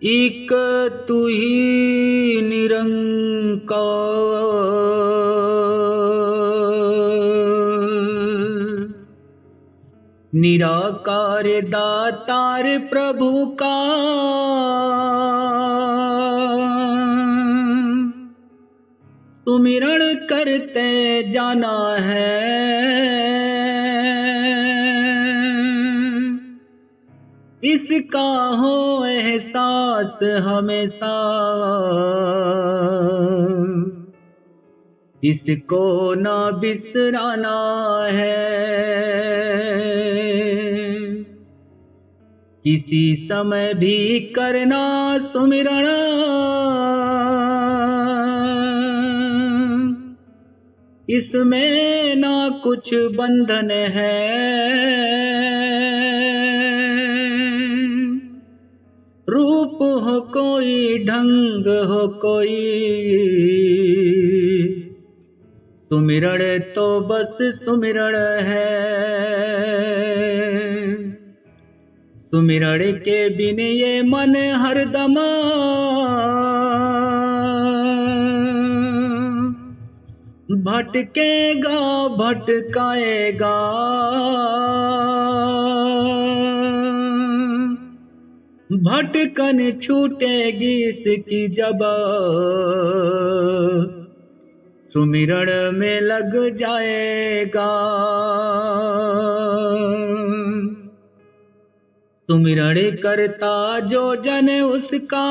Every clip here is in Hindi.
एक तू ही निरंकार, निराकार दातार प्रभु का सुमिरण करते जाना है। इसका हो एहसास हमेशा, इसको ना बिसराना है। किसी समय भी करना सुमिरण, इसमें ना कुछ बंधन है। रूप हो कोई, ढंग हो कोई, सुमिरण तो बस सुमिरण है। सुमिरण के बिन ये मन हरदम भटकेगा भटकाएगा। भटकन छूटेगी इसकी जब सुमिरण में लग जाएगा। सुमिरण करता जो जन उसका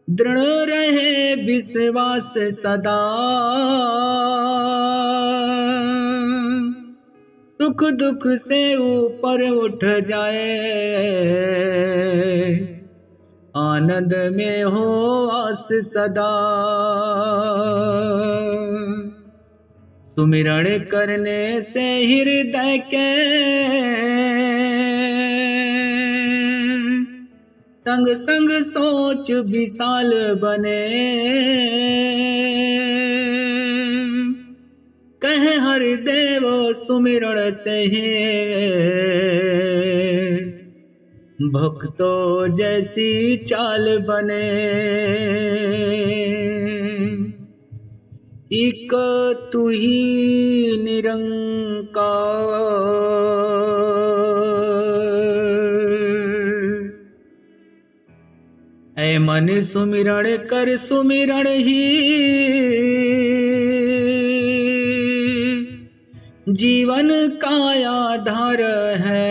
दृढ़ रहे विश्वास सदा। सुख दुख से ऊपर उठ जाए, आनंद में हो आस सदा। सुमिरण करने से हृदय के संग संग सोच विशाल बने। कह हरि देव सुमिरण से ही भक्तो जैसी चाल बने। एक तू ही निरंकार, ऐ मन सुमिरण कर सुमिरण ही जीवन का आधार है।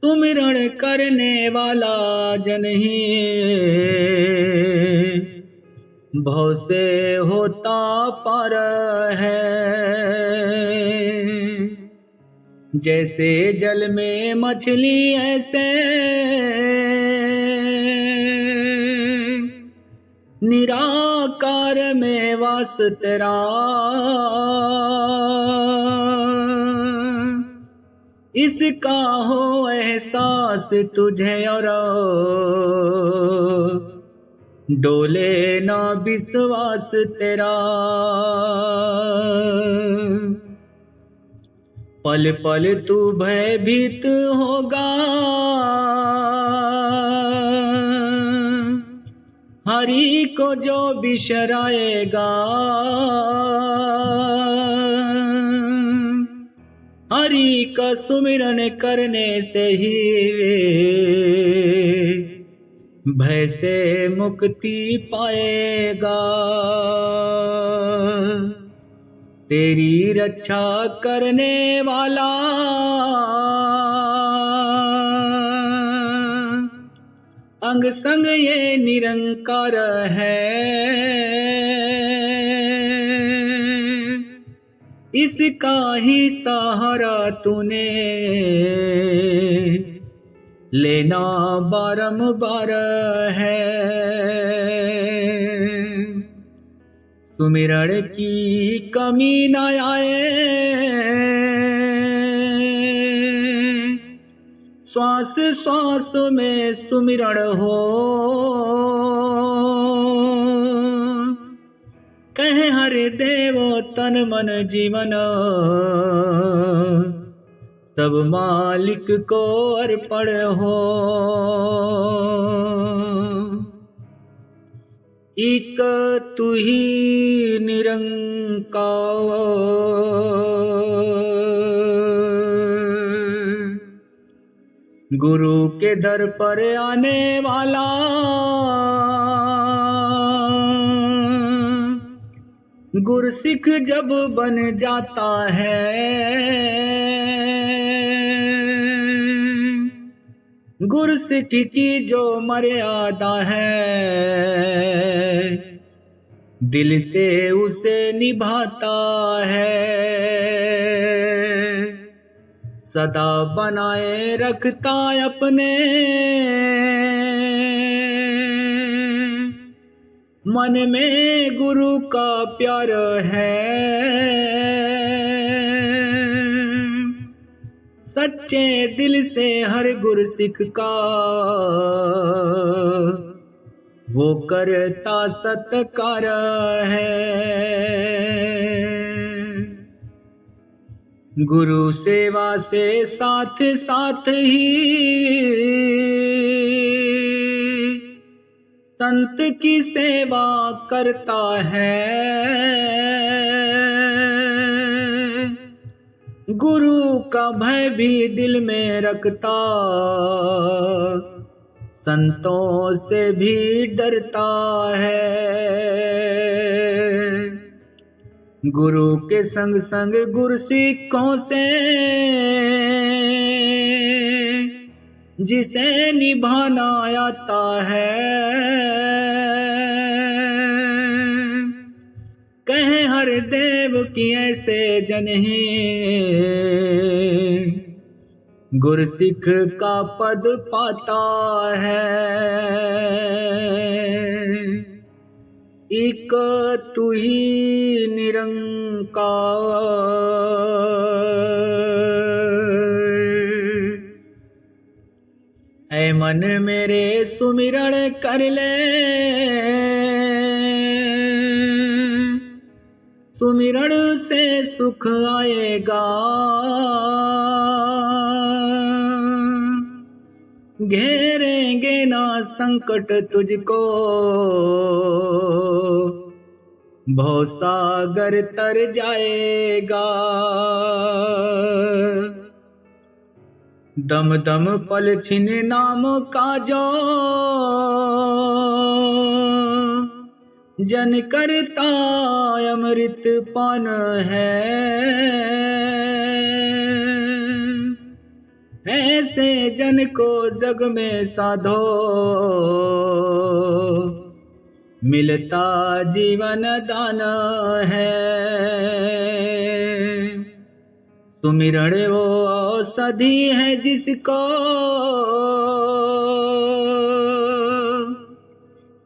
सुमिरण करने वाला जन ही भव से होता पार है। जैसे जल में मछली ऐसे निराकार में वास तेरा। इसका हो एहसास तुझे और डोले ना विश्वास तेरा। पल पल तू भयभीत होगा, हरि को जो बिसराएगा। हरि का सुमिरन करने से ही भय से मुक्ति पाएगा। तेरी रक्षा करने वाला अंग संग ये निरंकार है। इसका ही सहारा तूने लेना बारंबार है। सुमिरण की कमी न आए, श्वास श्वास में सुमिरण हो। कहे हरि देवो तन मन जीवन सब मालिक को अर्पण हो। एक तू ही निरंकार, गुरु के दर पर आने वाला गुरसिख जब बन जाता है, गुरसिख की जो मर्यादा है दिल से उसे निभाता है, सदा बनाए रखता अपने मन में गुरु का प्यार है। सच्चे दिल से हर गुरसिख का वो करता सत्कार है। गुरु सेवा से साथ साथ ही संत की सेवा करता है। गुरु का भय भी दिल में रखता, संतों से भी डरता है। गुरु के संग संग गुरसिखों से जिसे निभाना आता है, कहे हर देव की ऐसे जनही गुरसिख का पद पाता है। एक तू ही निरंकार, ऐ मन मेरे सुमिरण कर ले, सुमिरण से सुख आएगा। घेरेंगे ना संकट तुझको, भवसागर तर जाएगा। दम दम पल छिन नाम का जो जन करता अमृत पान है। ऐसे जन को जग में साधो, मिलता जीवन दान है। सुमिरण वो औषधि है जिसको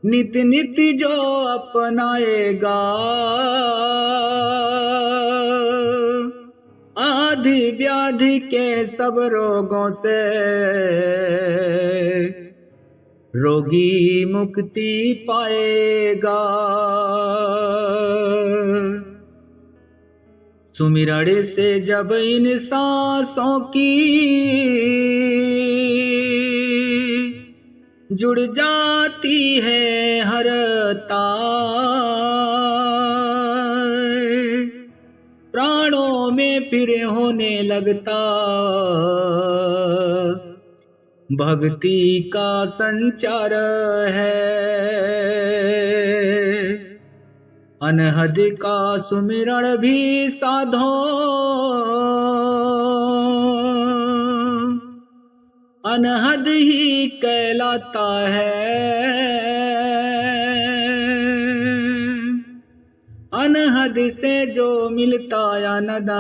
नित नित जो अपनाएगा। आदि व्याधि के सब रोगों से रोगी मुक्ति पाएगा। सुमिरण से जब इन सांसों की जुड़ जाती है हर तार, प्राणों में फिर होने लगता भक्ति का संचार है। अनहद का सुमिरण भी साधो, अनहद ही कहलाता है। अनहद से जो मिलता आनंद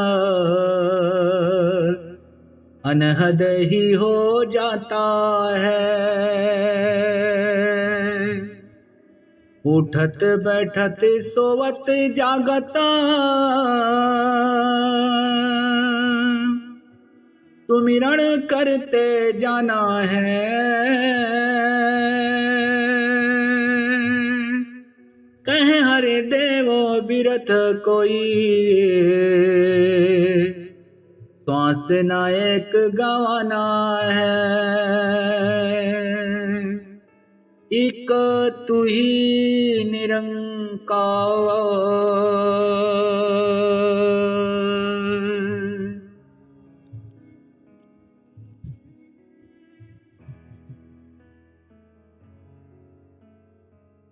अनहद ही हो जाता है। उठत बैठत सोवत जागता सुमिरण करते जाना है। कह कह हरे देवो बिरथ कोई, श्वास नायक गवाना है। एक तू ही निरंकार,